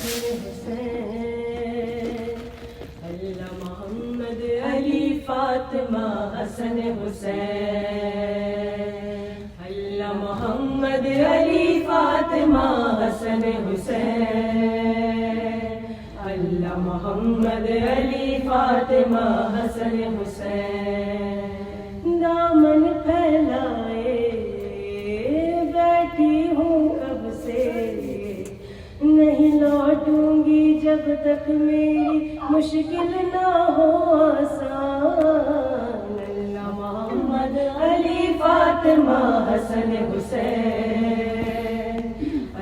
हसन हुसैन। अल्लाह मोहम्मद अली फातिमा हसन हुसैन। अल्लाह मोहम्मद अली फातिमा हसन हुसैन। अल्लाह मोहम्मद अली फातिमा हसन हुसैन। दामन फैलाए बैठी हूँ कब से, नहीं लौटूंगी जब तक मेरी मुश्किल ना हो आसान। अल्लाह मोहम्मद अली फातिमा हसन हुसैन।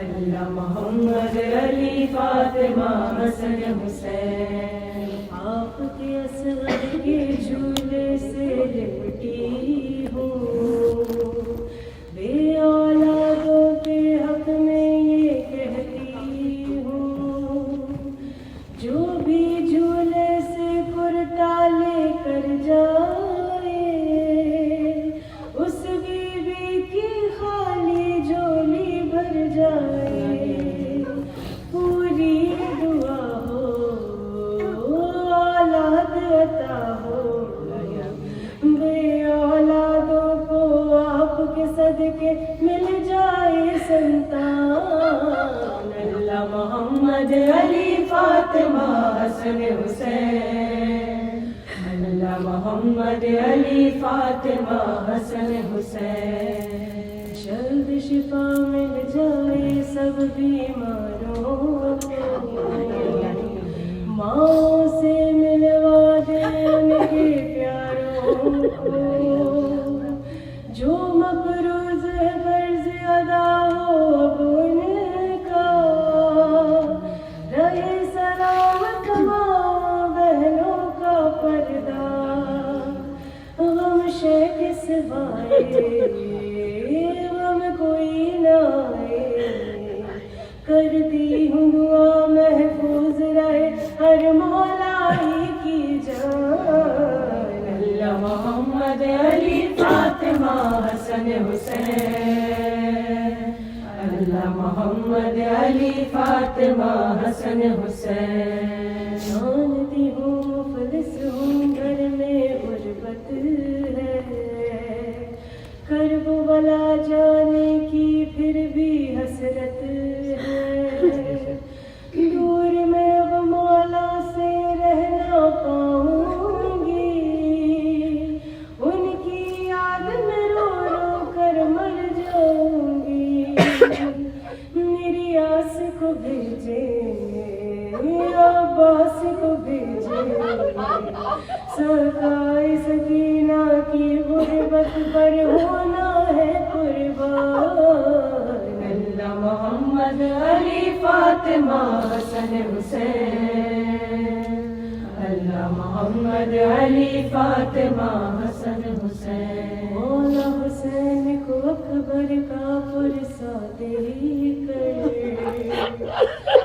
अल्लाह मोहम्मद अली फातिमा हसन हुसैन। आपके असग़र के झूले से लिपटी हूँ, बे औलादों के हक में ये कहती हूँ, जो भी झूले से कुर्ता लेकर जाए, उस बीवी की खाली झोली भर जाए। पूरी दुआ हो औलाद अता हो, बे औलादों को आपके सदके मिल जाए संतान। अल्लाह मोहम्मद अली फातिमा हसन हुसैन। अल्लाह मोहम्मद अली फातिमा हसन हुसैन। जल्द शिफा मिल जाए सब बीमारों को, माँ से मिलवा दे उनके प्यारों को। जो मकरूज है कर्ज अदा हो अब उनका, रहे सलामत माँ बहनों का पर्दा। गम शे के सिवाए गम कोई ना आए, करती हूँ दुआ महफूज रहे हर मौलाई की जान। अल्लाह मोहम्मद अली फातिमा हसन हुसैन। अल्लाह मोहम्मद अली फातिमा हसन हुसैन। जानती हूँ मुफलिस हूँ, घर में गुर्बत है, कर्ब बला जाने की फिर भी हसरत है। दूर में अब मौला से रह ना पाऊंगी, उनकी याद में रो रो कर मर जाऊंगी। मेरी आस को भेजे अब्बास को भेजे, सगाई सकीना की गुर्बत पर होना है कुर्बान। अल्लाह मोहम्मद अली फातिमा हसन हुसैन। अल्लाह मोहम्मद अली फातिमा हसन हुसैन। मौला हुसैन को अकबर का पुरसा देकर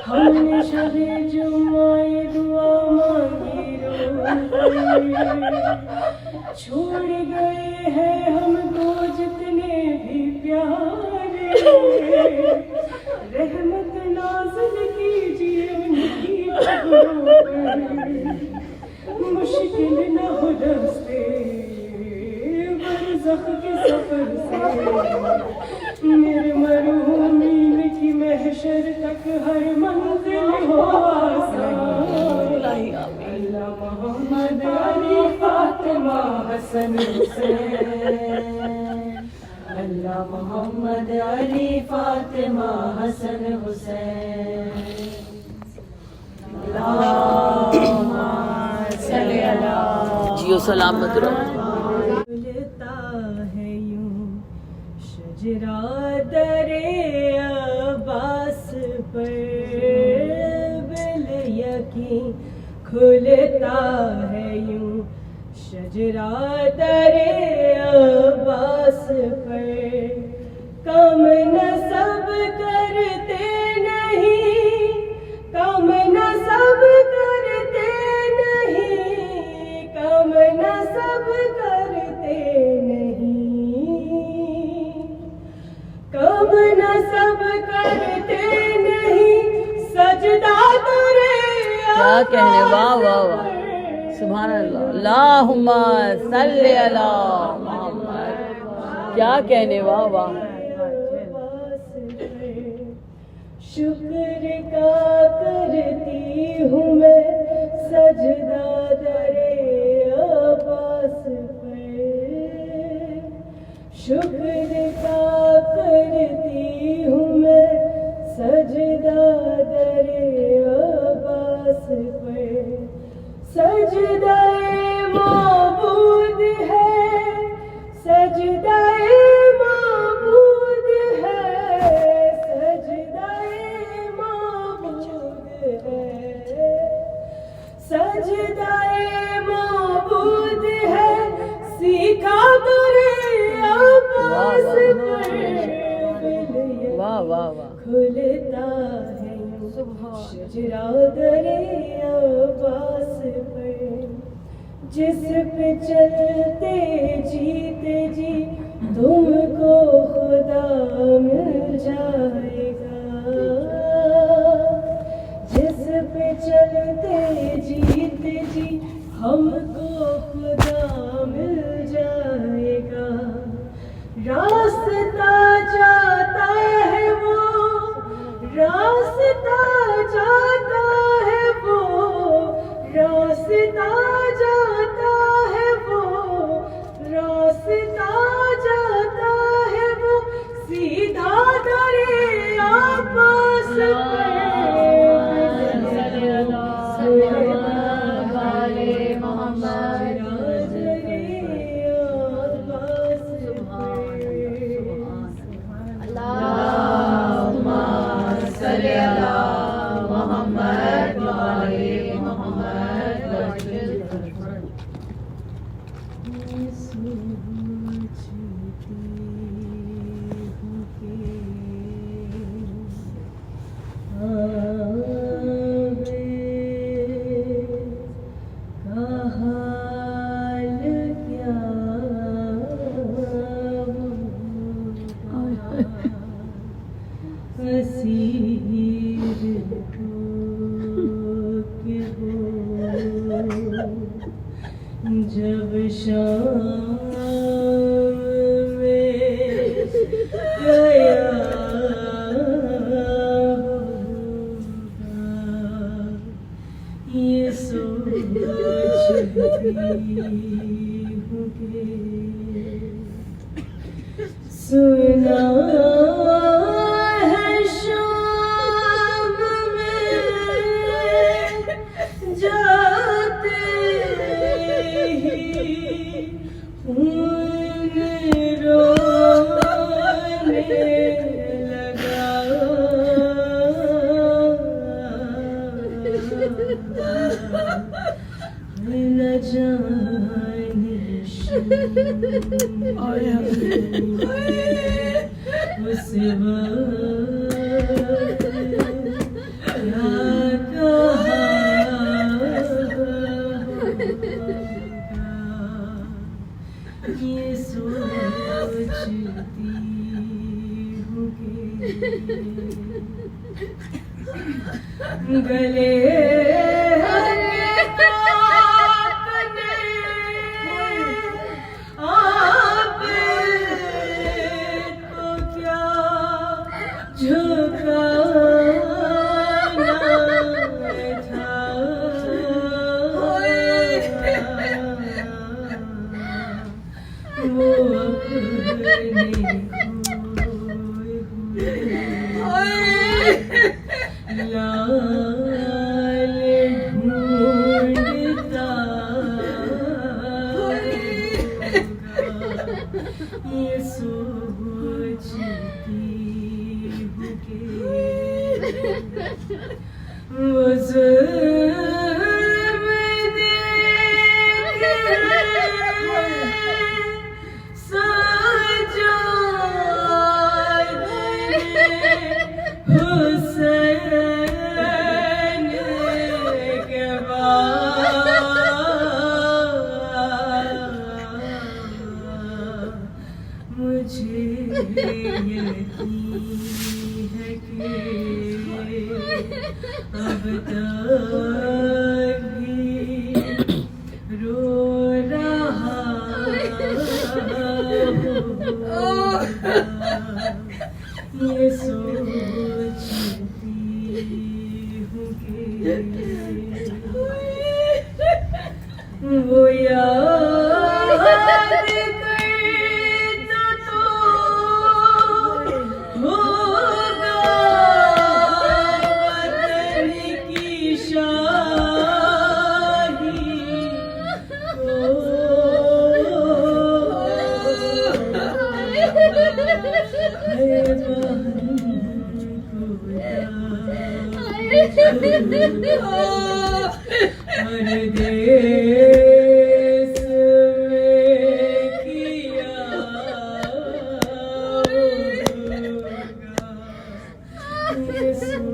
हमने शबे जुम्मा ये दुआ मांगी रोकर। छोड़ गए हैं हमको जितने भी प्यारे, रहमत नाज़िल कीजिए उनकी कब्रों पर। मुश्किल न हो रास्ते बरज़ख के सफर से, मेरे मरहूमीन की महशर तक हर मंजिल हो आसान। अल्लाह मोहम्मद अली फातिमा हसन हुसैन। अल्लाह मोहम्मद अली फातिमा हसन हुसैन। जियो सलामत रहो। खुलता है यूं शजरा दरे अब्बास पर, बिल यकीन खुलता है यूं शजरा दरे अब्बास पर। कम न सब करते नहीं, कम न सब करते नहीं, कम न सब करते नहीं, कम न सब करते नहीं, सजदा कहने, वाह वाह वाह, सुभान अल्लाह, अल्लाहुम्मा सल्ली अला मोहम्मद, क्या कहने, वाह वाह। शुक्र का करती हूँ मैं सजदा दरे अब्बास पर, शुक्र का करती हूँ मैं सजदा दरे अब्बास पर। सजदाए माबूद है, सजदाए माबूद है, सजदाए माबूद है, सजदाए माबूद है, सीखा करे अब्बास पर। वाह वाह वाह, खुलता है शजरा दरे अब्बास पर, जिस पे चलते जीते जी तुमको खुदा मिल जाएगा, जिस पे चलते जीते जी हमको खुदा मिल जाएगा। रास्ता जाता है वो, रास्ता जाता है वो, रास्ता जाता है वो, रास्ता जाता है वो, सीधा दरे अब्बास पर। जब शाम में गया ये सोचती हूँ कि सुना है शाम में जाते ही खून रोने लगा, न जाने उस वक्त क्या कहा ये सोचती हूँ कि गले अब तक रो रहा होगा, ये सोचती हूँ कि वो याद करता तो होगा वतन की शाही को। है बहन हर देश में किया होगा, ये सोच